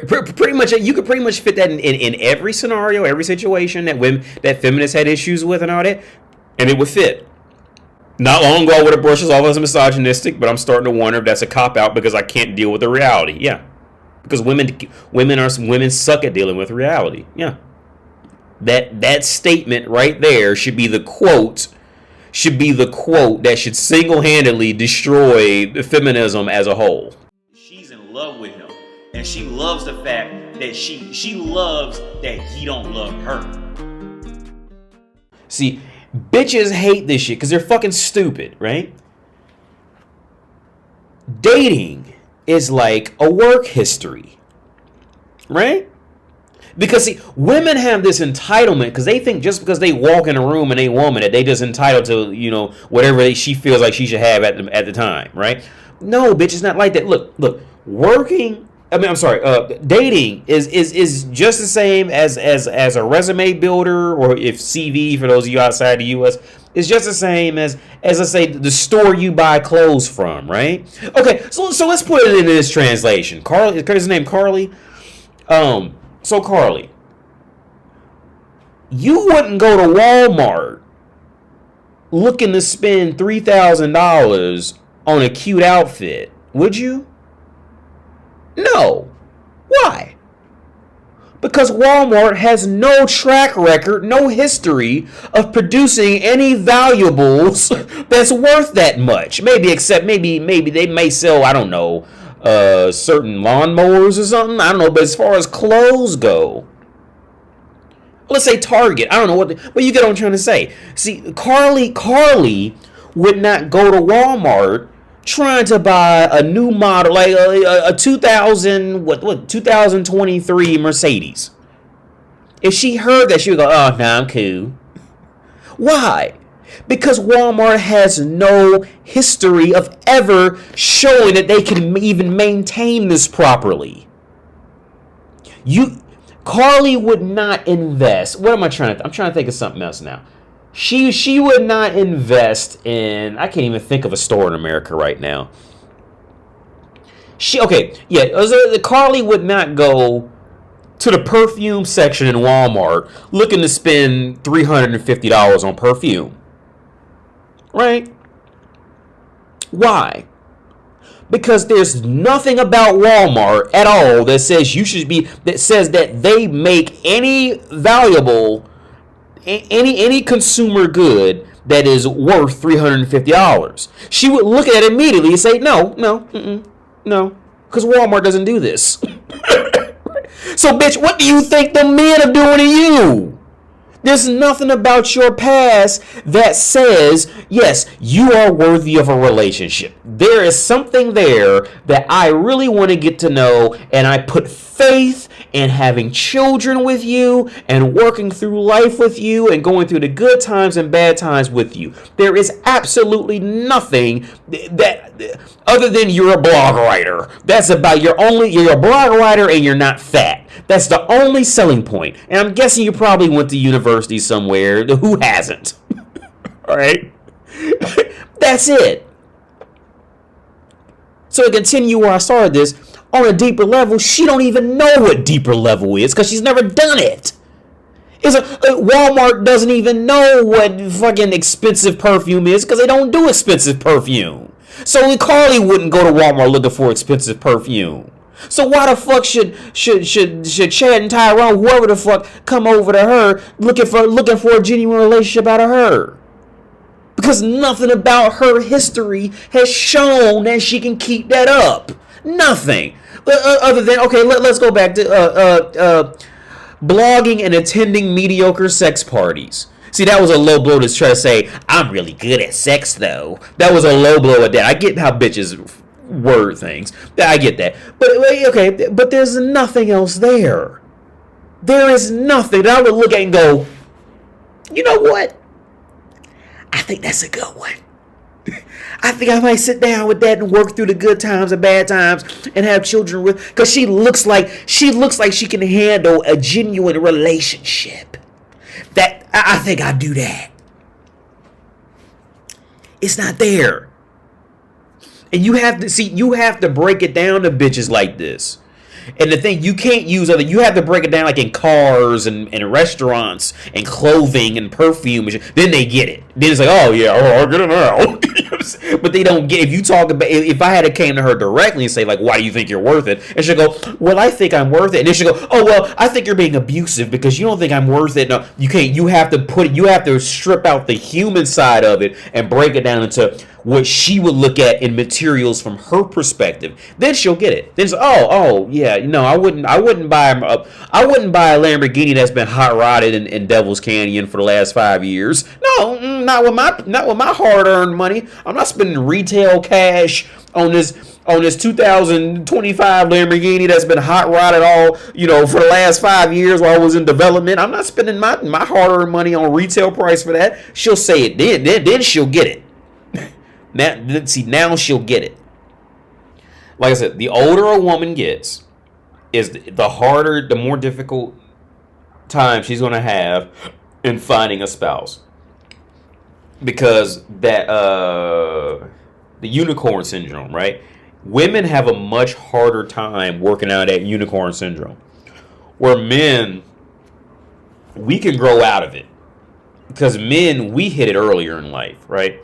Pretty much, you could pretty much fit that in every scenario, every situation that feminists had issues with and all that, and it would fit. Not long ago, I would have brushed this off as misogynistic, but I'm starting to wonder if that's a cop out because I can't deal with the reality. Yeah, because women suck at dealing with reality. Yeah, that statement right there should be the quote. That should single-handedly destroy feminism as a whole. She's in love with him, and she loves the fact that she loves that he don't love her. See, bitches hate this shit because they're fucking stupid, right? Dating is like a work history, right? Because see, women have this entitlement because they think just because they walk in a room and a woman that they just entitled to, whatever she feels like she should have at the time, right? No, bitch, it's not like that. Look, dating is just the same as a resume builder, or if CV for those of you outside the U.S. is just the same as let's say the store you buy clothes from, right? Okay, so let's put it in this translation. Carly, is his name Carly? So Carly, you wouldn't go to Walmart looking to spend $3,000 on a cute outfit, would you? No. Why? Because Walmart has no track record, no history of producing any valuables that's worth that much. Maybe they may sell, I don't know, certain lawnmowers or something. I don't know, but as far as clothes go, let's say Target. I don't know what you get what I'm trying to say. See, Carly would not go to Walmart trying to buy a new model, like a 2023 Mercedes. If she heard that, she would go, "Oh, no, I'm cool." Why? Because Walmart has no history of ever showing that they can even maintain this properly. Carly would not invest. What am I trying to? I'm trying to think of something else now. She would not invest in. I can't even think of a store in America right now. Carly would not go to the perfume section in Walmart looking to spend $350 on perfume. Right? Why? Because there's nothing about Walmart at all that says that they make any valuable, any consumer good that is worth $350. She would look at it immediately and say, no, because Walmart doesn't do this. So, bitch, what do you think the men are doing to you? There's nothing about your past that says, yes, you are worthy of a relationship. There is something there that I really want to get to know, and I put faith in having children with you and working through life with you and going through the good times and bad times with you. There is absolutely nothing that other than you're a blog writer. That's about you're a blog writer and you're not fat. That's the only selling point. And I'm guessing you probably went to university somewhere. Who hasn't? All right. That's it. So to continue where I started this, on a deeper level, she don't even know what deeper level is because she's never done it. Walmart doesn't even know what fucking expensive perfume is because they don't do expensive perfume. So Carly wouldn't go to Walmart looking for expensive perfume. So why the fuck should Chad and Tyrone, whoever the fuck, come over to her looking for a genuine relationship out of her? Because nothing about her history has shown that she can keep that up. Nothing. Other than, okay, let's go back to blogging and attending mediocre sex parties. See, that was a low blow to try to say, I'm really good at sex, though. That was a low blow at that. I get how bitches word things. I get that. But, okay, but there's nothing else there. There is nothing that I would look at and go, you know what? I think that's a good one. I think I might sit down with that and work through the good times and bad times and have children with, because she looks like she can handle a genuine relationship. That I think I'd do that. It's not there. And you have to break it down to bitches like this. And the thing, you can't use other, you have to break it down like in cars and restaurants and clothing and perfume. Then they get it. Then it's like, oh yeah, oh, I get it now. But they don't get, if you talk about, if I had came to her directly and say like, why do you think you're worth it? And she'll go, well, I think I'm worth it. And then she'll go, oh, well, I think you're being abusive because you don't think I'm worth it. No, you can't, you have to strip out the human side of it and break it down into what she would look at in materials from her perspective. Then she'll get it. Then it's, oh yeah, no, I wouldn't buy a Lamborghini that's been hot rodded in Devil's Canyon for the last 5 years. No, not with my hard-earned money. I'm not spending retail cash on this 2025 Lamborghini that's been hot rodded all, for the last 5 years while I was in development. I'm not spending my hard-earned money on retail price for that. She'll say it then she'll get it. Now she'll get it. Like I said, the older a woman gets, is the harder, the more difficult time she's going to have in finding a spouse. Because that the unicorn syndrome, right? Women have a much harder time working out that unicorn syndrome. Where men, we can grow out of it. Because men, we hit it earlier in life, right?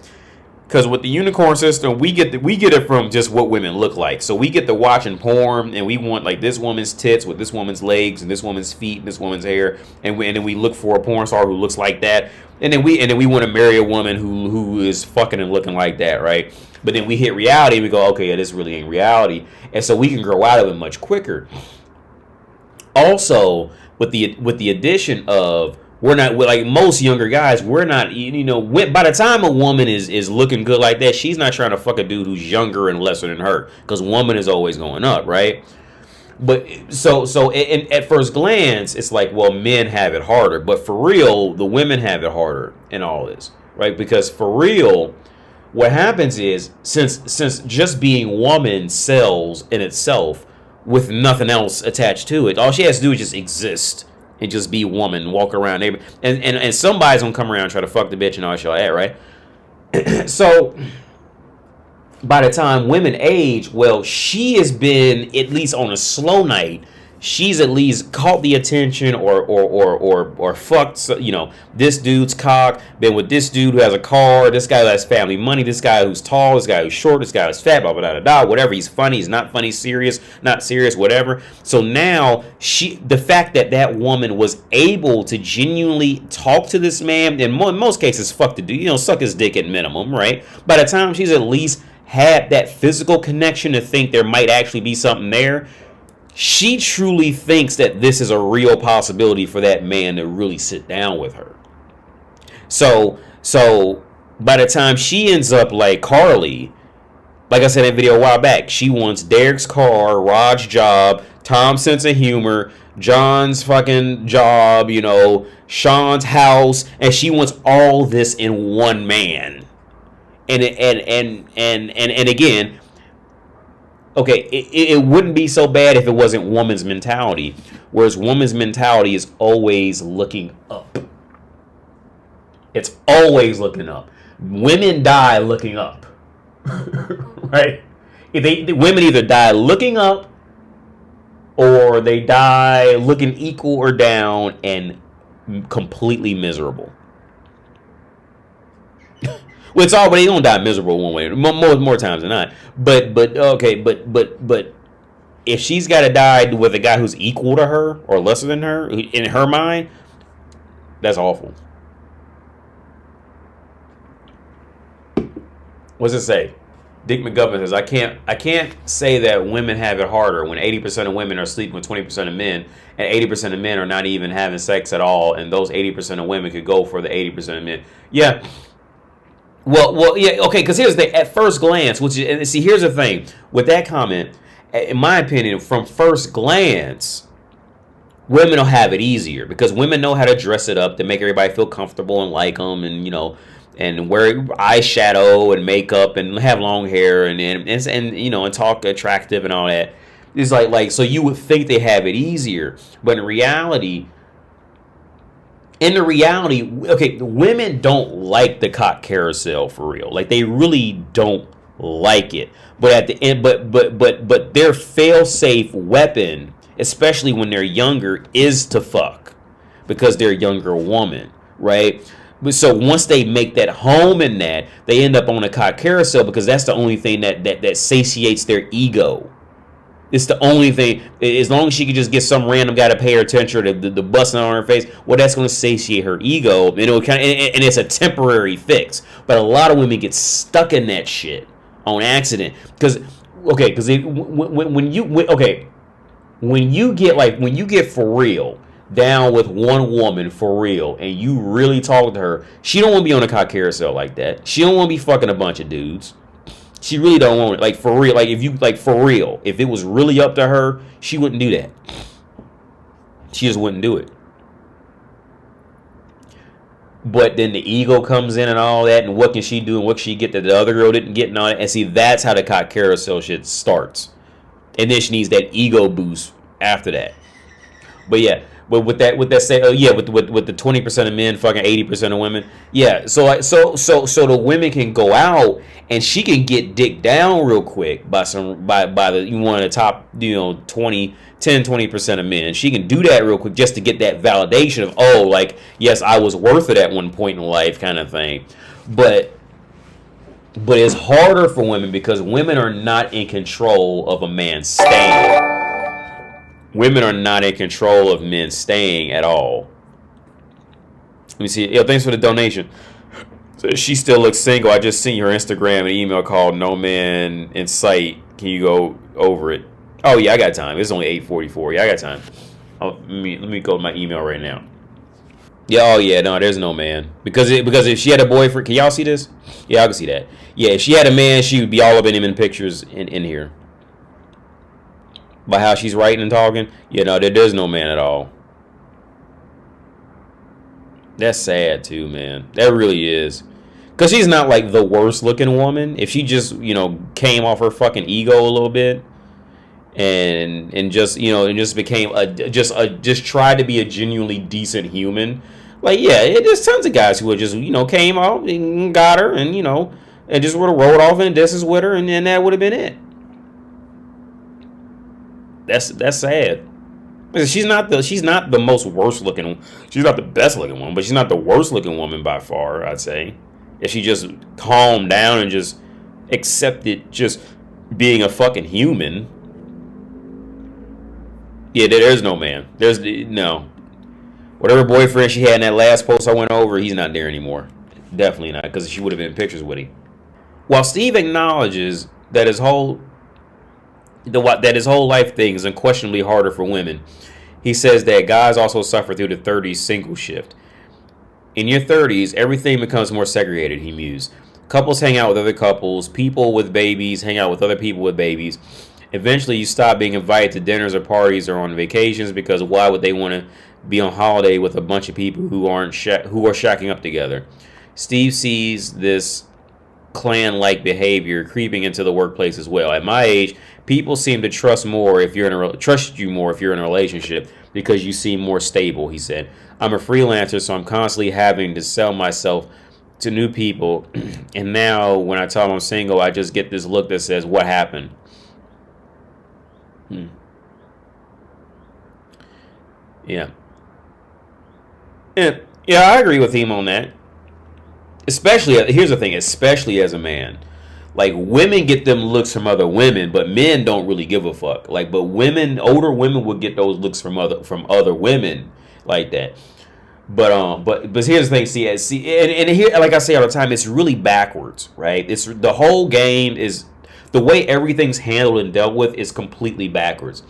Because with the unicorn system, we get it from just what women look like. So we get to watching porn, and we want like this woman's tits with this woman's legs and this woman's feet and this woman's hair, and then we look for a porn star who looks like that, and then we want to marry a woman who is fucking and looking like that, right? But then we hit reality and we go, okay, yeah, this really ain't reality, and so we can grow out of it much quicker. Also, with the addition of, we're not, like most younger guys, we're not, by the time a woman is looking good like that, she's not trying to fuck a dude who's younger and lesser than her, because woman is always going up, right? But so at first glance, it's like, well, men have it harder, but for real, the women have it harder in all this, right? Because for real, what happens is, since just being woman sells in itself with nothing else attached to it, all she has to do is just exist. And just be woman, walk around, and somebody's gonna come around and try to fuck the bitch and all that, right? So by the time women age, well, she has been, at least on a slow night, she's at least caught the attention or fucked, this dude's cock, been with this dude who has a car, this guy who has family money, this guy who's tall, this guy who's short, this guy who's fat, blah, blah, blah, blah, whatever. He's funny, he's not funny, serious, not serious, whatever. So now, the fact that woman was able to genuinely talk to this man, in most cases, fuck the dude, suck his dick at minimum, right? By the time she's at least had that physical connection to think there might actually be something there, she truly thinks that this is a real possibility for that man to really sit down with her. So by the time she ends up like Carly, like I said in a video a while back, she wants Derek's car, Rod's job, Tom's sense of humor, John's fucking job, Sean's house, and she wants all this in one man. And again, okay, it wouldn't be so bad if it wasn't woman's mentality, whereas woman's mentality is always looking up. It's always looking up. Women die looking up, right? Women either die looking up, or they die looking equal or down and completely miserable. Well, it's already gonna die miserable one way, more times than not. But if she's got to die with a guy who's equal to her or lesser than her in her mind, that's awful. What's it say? Dick McGovern says, I can't say that women have it harder when 80% of women are sleeping with 20% of men, and 80% of men are not even having sex at all, and those 80% of women could go for the 80% of men. Yeah. Well, yeah, okay, because here's the at first glance, which is, and see, here's the thing with that comment. In my opinion, from first glance, women will have it easier because women know how to dress it up to make everybody feel comfortable and like them, and and wear eyeshadow and makeup and have long hair and talk attractive and all that. It's like so you would think they have it easier, but in reality, okay, women don't like the cock carousel for real. Like, they really don't like it. But at the end, but their fail-safe weapon, especially when they're younger, is to fuck because they're a younger woman, right? So once they make that home in that, they end up on a cock carousel because that's the only thing that satiates their ego. It's the only thing. As long as she can just get some random guy to pay her attention, the busting on her face, well, that's going to satiate her ego, and and it's a temporary fix. But a lot of women get stuck in that shit on accident because when you get for real down with one woman for real and you really talk to her, she don't want to be on a cock carousel like that. She don't want to be fucking a bunch of dudes. She really don't want it. Like, for real. Like, for real. If it was really up to her, she wouldn't do that. She just wouldn't do it. But then the ego comes in and all that, and what can she do and what can she get that the other girl didn't get and all that. And see, that's how the cock carousel shit starts. And then she needs that ego boost after that. But yeah. But with the 20% of men fucking 80% of women, yeah. So the women can go out and she can get dick down real quick by one of the top 20% of men. She can do that real quick just to get that validation of, oh, like, yes, I was worth it at one point in life, kind of thing. But it's harder for women because women are not in control of a man staying. Women are not in control of men staying at all. Let me see. Yo, thanks for the donation. So she still looks single. I just seen her Instagram and email called No Man in Sight. Can you go over it? Oh yeah, I got time. It's only 8:44. Yeah, I got time. Let me go to my email right now. Yeah. Oh yeah. No, there's no man because if she had a boyfriend, can y'all see this? Yeah, I can see that. Yeah, if she had a man, she would be all up in him in pictures in here. By how she's writing and talking, there's no man at all. That's sad too, man. That really is. Because she's not like the worst looking woman. If she just, came off her fucking ego a little bit and just became just tried to be a genuinely decent human. Like, yeah, there's tons of guys who would just, came out and got her and, and just would have rolled off in distance with her and then that would have been it. That's sad. She's not the most worst looking. She's not the best looking one, but she's not the worst looking woman by far, I'd say. If she just calmed down and just accepted just being a fucking human. Yeah, there's no man. There's no. Whatever boyfriend she had in that last post I went over, he's not there anymore. Definitely not, because she would have been in pictures with him. While Steve acknowledges that his whole life thing is unquestionably harder for women, he says that guys also suffer through the 30s single shift. In your 30s, everything becomes more segregated, he mused. Couples hang out with other couples. People with babies hang out with other people with babies. Eventually, you stop being invited to dinners or parties or on vacations because why would they want to be on holiday with a bunch of people who are shacking up together? Steve sees this clan-like behavior creeping into the workplace as well. At my age, people seem to trust you more if you're in a relationship because you seem more stable, he said. I'm a freelancer, so I'm constantly having to sell myself to new people. And now when I tell them I'm single, I just get this look that says, what happened? Yeah. Yeah, I agree with him on that. Here's the thing, especially as a man. Like, women get them looks from other women, but men don't really give a fuck. Like, but older women would get those looks from other women like that. But here's the thing, see, and here, like I say all the time, it's really backwards, right? It's the whole game is the way everything's handled and dealt with is completely backwards.